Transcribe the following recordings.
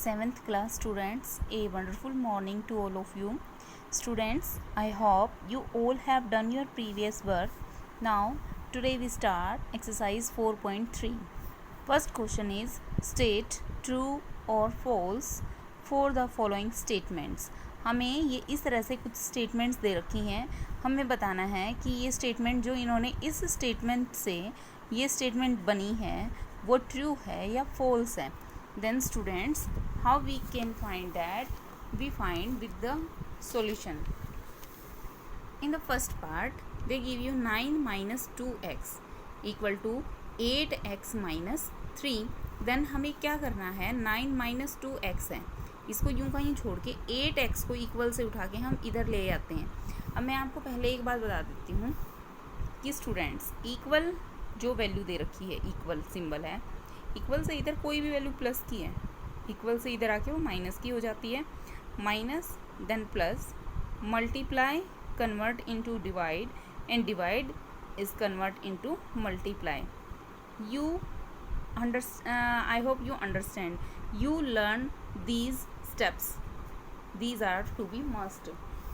7th class students, a wonderful morning to all of you. Students, I hope you all have done your previous work. Now, today we start exercise 4.3. First question is state true or false for the following statements. हमें ये इस तरह से कुछ statements दे रखी हैं. हमें बताना है कि ये स्टेटमेंट जो इन्होंने इस स्टेटमेंट से ये स्टेटमेंट बनी है वो ट्रू है या फॉल्स है. Then students, how we can find that? We find with the solution. In the first part, they give you 9 minus 2x equal to 8x minus 3. Then हमें क्या करना है, 9 minus 2x है, इसको यूं का यूं छोड़ के 8x को इक्वल से उठा के हम इधर ले आते हैं. अब मैं आपको पहले एक बात बता देती हूँ कि स्टूडेंट्स इक्वल जो वैल्यू दे रखी है, इक्वल सिंबल है, इक्वल से इधर कोई भी वैल्यू प्लस की है, इक्वल से इधर आके वो माइनस की हो जाती है. Minus then plus, multiply convert into divide and divide is convert into multiply. You I hope you understand. You learn these steps. These are to be must.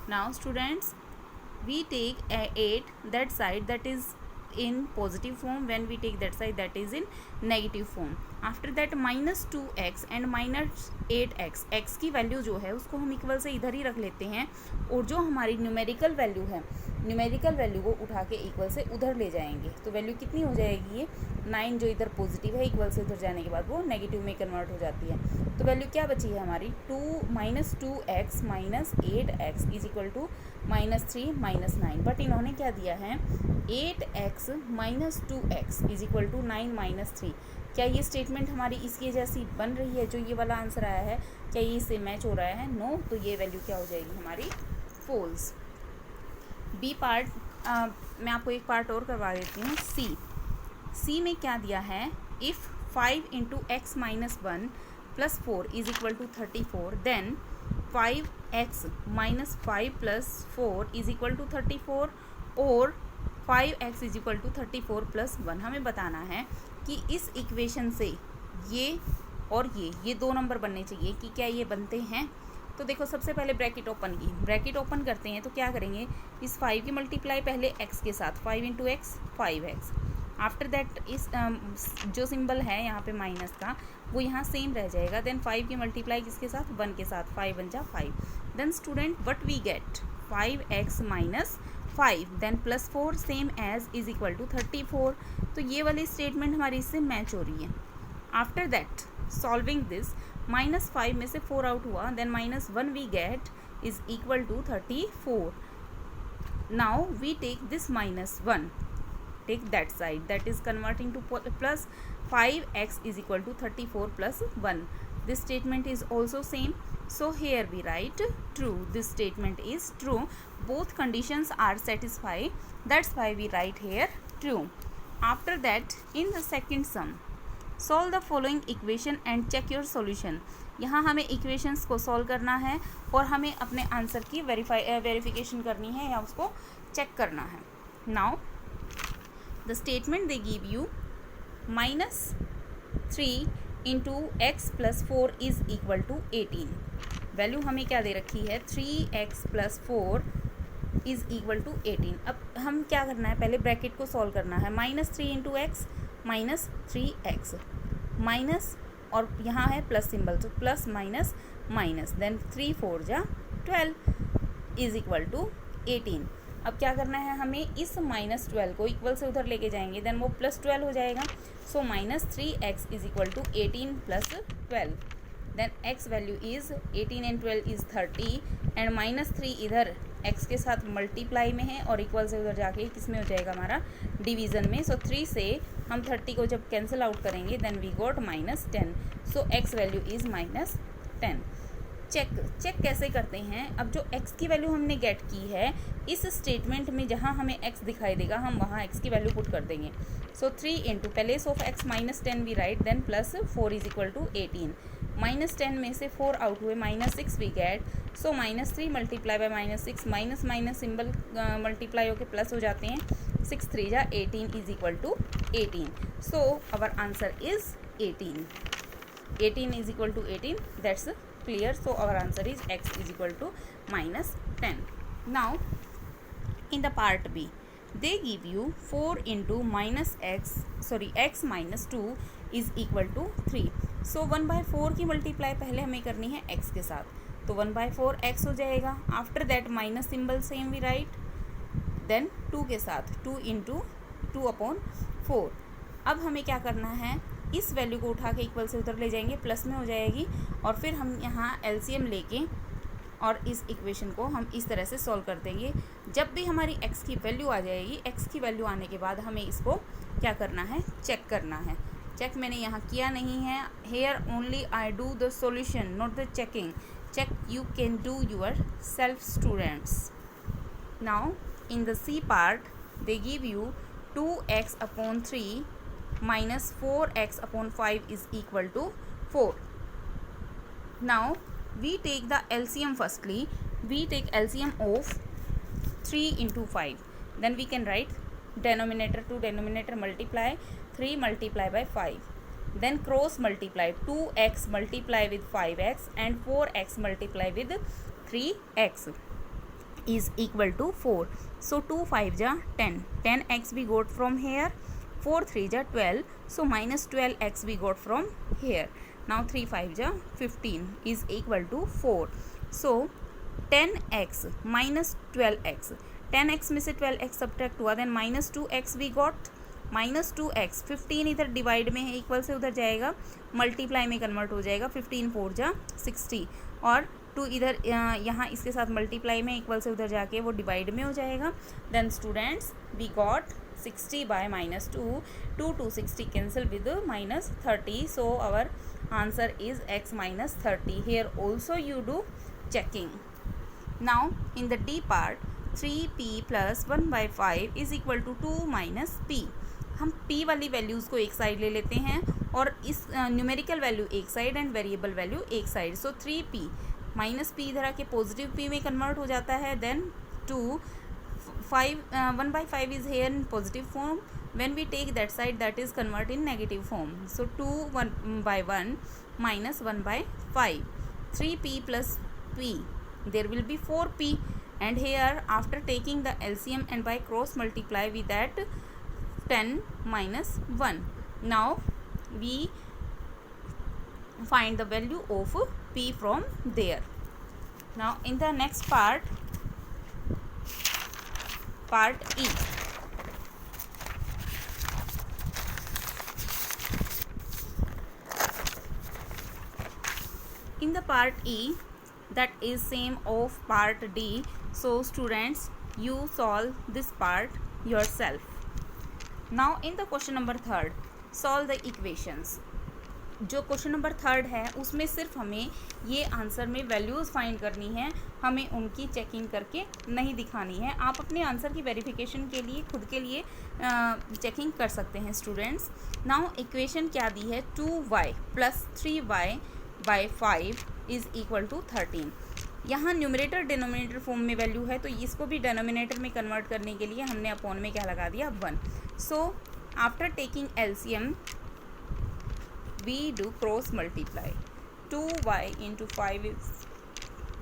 Now students, we take 8 that side, that is in positive form. When we take that side, that is in negative form. After that minus 2x and minus 8x, x की value जो है उसको हम equal से इधर ही रख लेते हैं और जो हमारी न्यूमेरिकल वैल्यू है, न्यूमेरिकल वैल्यू को उठा के इक्वल से उधर ले जाएंगे. तो वैल्यू कितनी हो जाएगी, ये 9 जो इधर पॉजिटिव है इक्वल से उधर जाने के बाद वो नेगेटिव में कन्वर्ट हो जाती है. तो वैल्यू क्या बची है हमारी, 2 minus 2x minus 8x is equal to -3 minus 9. But इन्होंने क्या दिया है, 8x minus 2x is equal to 9 minus 3. क्या ये स्टेटमेंट हमारी इसकी जैसी बन रही है, जो ये वाला आंसर आया है, क्या ये इससे मैच हो रहा है? नो. तो ये वैल्यू क्या हो जाएगी हमारी, फॉल्स. बी पार्ट मैं आपको एक पार्ट और करवा देती हूँ. सी में क्या दिया है, if 5 into X minus 1 plus 4 is equal to 34, then 5x minus 5 plus 4 is equal to 34 और 5x is equal to 34 plus 1. हमें बताना है कि इस इक्वेशन से ये और ये दो नंबर बनने चाहिए कि क्या ये बनते हैं. तो देखो सबसे पहले ब्रैकेट ओपन की, ब्रैकेट ओपन करते हैं तो क्या करेंगे, इस 5 की मल्टीप्लाई पहले x के साथ, 5 into x 5x. After that इस जो सिंबल है यहाँ पे माइनस का वो यहाँ सेम रह जाएगा. देन 5 की मल्टीप्लाई किसके साथ, 1 के साथ, 5 1 जा 5. Then student what we get, 5x minus 5 then plus 4 same as is equal to 34. तो ये वाली स्टेटमेंट हमारी इससे मैच हो रही है. आफ्टर दैट सॉल्विंग दिस, -5 में से 4 आउट हुआ, then -1 we get is equal to 34. Now we take this -1, take that side, that is converting to plus. 5x is equal to 34 plus 1. This statement is also same, so here we write true. This statement is true. Both conditions are satisfied, that's why we write here true. After that, in the second sum, solve the following equation and check your solution. यहाँ हमें equations को solve करना है और हमें अपने answer की verification करनी है या उसको चेक करना है. Now the statement they give you, -3 into X plus 4 is equal to 18. Value हमें क्या दे रखी है, 3x plus 4 is equal to 18. अब हम क्या करना है, पहले ब्रैकेट को सॉल्व करना है. -3 into X minus 3x minus, और यहाँ है प्लस सिंबल, तो प्लस माइनस माइनस, देन 3 4 जा 12 इज इक्वल टू 18. अब क्या करना है हमें, इस -12 को इक्वल से उधर लेके जाएंगे, देन वो +12 हो जाएगा. So -3x is equal to 18 plus 12. Then x value is 18 and 12 is 30 and -3 इधर x के साथ मल्टीप्लाई में है और इक्वल से उधर जाके किस में हो जाएगा हमारा, डिवीज़न में. सो 3 से हम 30 को जब कैंसिल आउट करेंगे, then we got -10. So x value is -10. Check कैसे करते हैं, अब जो x की वैल्यू हमने गेट की है, इस स्टेटमेंट में जहाँ हमें x दिखाई देगा हम वहाँ x की वैल्यू पुट कर देंगे. So 3 into place of x -10 we write, then plus 4 is equal to 18. -10 में से 4 आउट हुए, -6 we get. So -3 multiply by -6, minus minus symbol multiply होकर प्लस हो जाते हैं. 6 3 जा 18 is equal to 18. So our answer is 18. 18 is equal to 18, that's clear. So our answer is x is equal to minus 10. Now in the part B, they give you 4 into minus x minus 2 is equal to 3. So 1/4 की multiply पहले हमें करनी है x के साथ, तो 1/4 x हो जाएगा. After that minus symbol same we write, then 2 के साथ 2 इंटू 2/4. अब हमें क्या करना है, इस वैल्यू को उठा के इक्वल से उधर ले जाएंगे, प्लस में हो जाएगी, और फिर हम यहाँ एलसीएम लेके और इस इक्वेशन को हम इस तरह से सॉल्व कर देंगे. जब भी हमारी x की वैल्यू आ जाएगी, x की वैल्यू आने के बाद हमें इसको क्या करना है, चेक करना है. चेक मैंने यहाँ किया नहीं है. Here only I do the solution, not the checking. Check you can do yourself students. Now in the C part they give you 2x/3 minus 4x/5 is equal to 4. Now we take the LCM. Firstly we take LCM of 3 into 5, then we can write denominator to denominator multiply, 3 multiply by 5, then cross multiply, 2x multiply with 5x and 4x multiply with 3x is equal to 4. So 2 5 ja 10, 10x we got from here, 4 3 ja 12, so minus 12x we got from here. Now 3 5 ja 15 is equal to 4. So 10x minus 12x, 10x में से 12x subtract हुआ, then minus 2x we got, minus 2x 15 इधर divide में है, equal से उधर जाएगा, multiply में कन्वर्ट हो जाएगा, 15 4 जा 60, और 2 इधर यहाँ इसके साथ मल्टीप्लाई में, इक्वल से उधर जाके वो डिवाइड में हो जाएगा. Then students we got 60 by minus 2, 2 to 60 cancel with minus 30, so our answer is x minus 30. Here also you do checking. Now in the D part, 3p plus 1/5 is equal to 2 minus p. हम p वाली values को एक side ले लेते हैं और इस numerical value एक साइड एंड वेरिएबल वैल्यू एक साइड. सो 3p माइनस p इधर आके पॉजिटिव p में कन्वर्ट हो जाता है. Then 1/5 is here in positive form. When we take that side, that is convert in negative form. So 2/1 minus 1/5. 3p plus p, there will be 4p, and here after taking the LCM and by cross multiply with that 10 minus 1. Now we find the value of p from there. Now in the next part E, in the part E, that is same of part D. So students, you solve this part yourself. Now in the question number 3, solve the equations. जो question number 3 है उसमें सिर्फ हमें ये answer में values find करनी है, हमें उनकी चेकिंग करके नहीं दिखानी है. आप अपने आंसर की वेरिफिकेशन के लिए खुद के लिए चेकिंग कर सकते हैं स्टूडेंट्स. नाउ इक्वेशन क्या दी है, 2y plus 3y by 5 is equal to 13. यहाँ न्यूमरेटर डिनोमिनेटर फॉर्म में वैल्यू है, तो इसको भी डिनोमिनेटर में कन्वर्ट करने के लिए हमने अपॉन में क्या लगा दिया, 1. So after taking LCM we do cross multiply. 2y into 5 is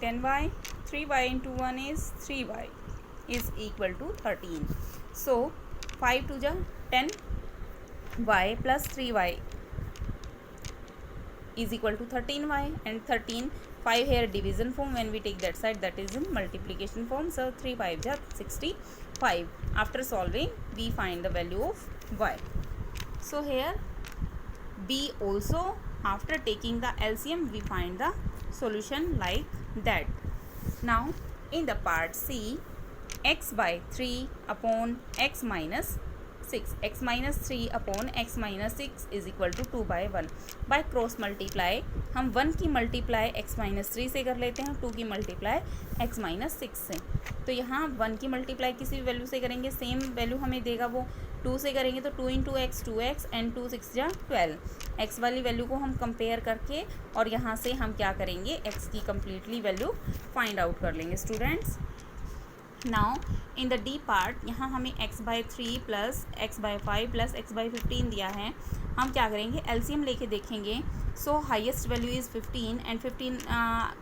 10y, 3y into 1 is 3y is equal to 13. So 5 to the 10y plus 3y is equal to 13y, and 13, 5 here division form, when we take that side that is in multiplication form. So 3 5 ja 65. After solving we find the value of y. So here B also, after taking the LCM we find the solution like that. Now in the part C, x by 3 upon x minus 6, x minus 3 upon x minus 6 is equal to 2/1. by cross multiply हम 1 की multiply x minus 3 से कर लेते हैं, 2 की multiply x minus 6 से. तो यहाँ 1 की मल्टीप्लाई किसी भी वैल्यू से करेंगे, सेम वैल्यू हमें देगा वो. 2 से करेंगे तो 2 इंटू एक्स 2x एंड 2 6 जा 12. x वाली वैल्यू को हम कंपेयर करके और यहाँ से हम क्या करेंगे, x की कम्प्लीटली वैल्यू फाइंड आउट कर लेंगे students. Now in the D part, यहाँ हमें x by 3 plus x by 5 plus x by 15 दिया है. हम क्या करेंगे, एलसीएम लेके देखेंगे. So highest value is 15 and 15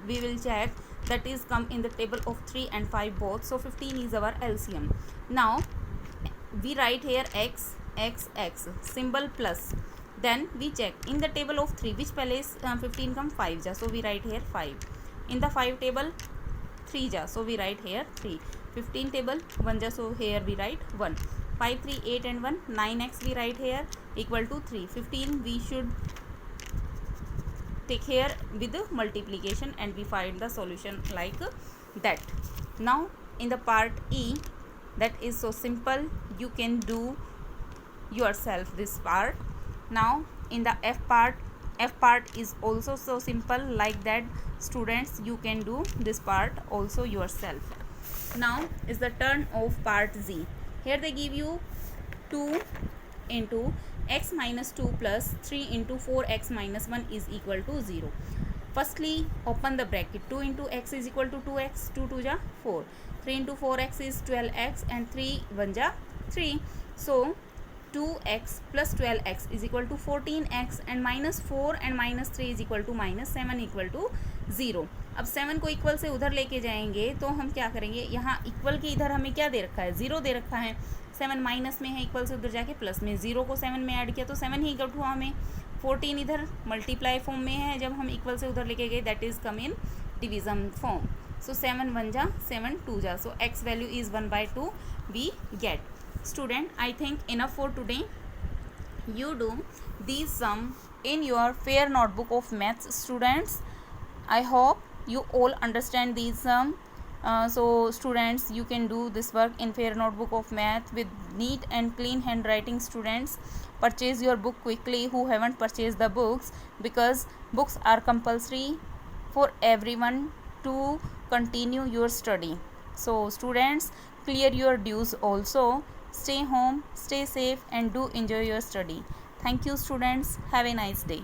we will check that is come in the table of 3 and 5 both. So 15 is our LCM. Now we write here x symbol plus, then we check in the table of 3 which place 15 come 5 ja, so we write here 5. In the 5 table 3 ja, so we write here 3. 15 table 1 ja, so here we write 1. 5 3 8 and 1 9x we write here equal to 3. 15 we should take here with the multiplication and we find the solution like that. Now in the part E, that is so simple, you can do yourself this part. Now in the F part is also so simple, like that students you can do this part also yourself. Now is the turn of part Z. Here they give you 2 into x minus 2 plus 3 into 4x minus 1 is equal to 0. Firstly open the bracket. 2 into x is equal to 2x, 2 2 ja 4, 3 into 4x is 12x and 3 1 ja 3. So 2x plus 12x is equal to 14x and minus 4 and minus 3 is equal to minus 7 equal to 0. अब 7 को equal से उधर लेके जाएंगे तो हम क्या करेंगे, यहाँ इक्वल के इधर हमें क्या दे रखा है, 0 दे रखा है. 7 माइनस में है, इक्वल से उधर जाके प्लस में, 0 को 7 में ऐड किया तो 7 ही इक्वल टू हमें 14 इधर मल्टीप्लाई फॉर्म में है, जब हम इक्वल से उधर लेके गए that is come in division form. So 7 1 जा 7 2 जा, so x value is 1/2 we get. Student, I think enough for today. You do these sum in your fair notebook of maths, students. I hope you all understand these sum. So students, you can do this work in fair notebook of math with neat and clean handwriting. Students, purchase your book quickly who haven't purchased the books, because books are compulsory for everyone to continue your study. So students, clear your dues also. Stay home, stay safe and do enjoy your study. Thank you students. Have a nice day.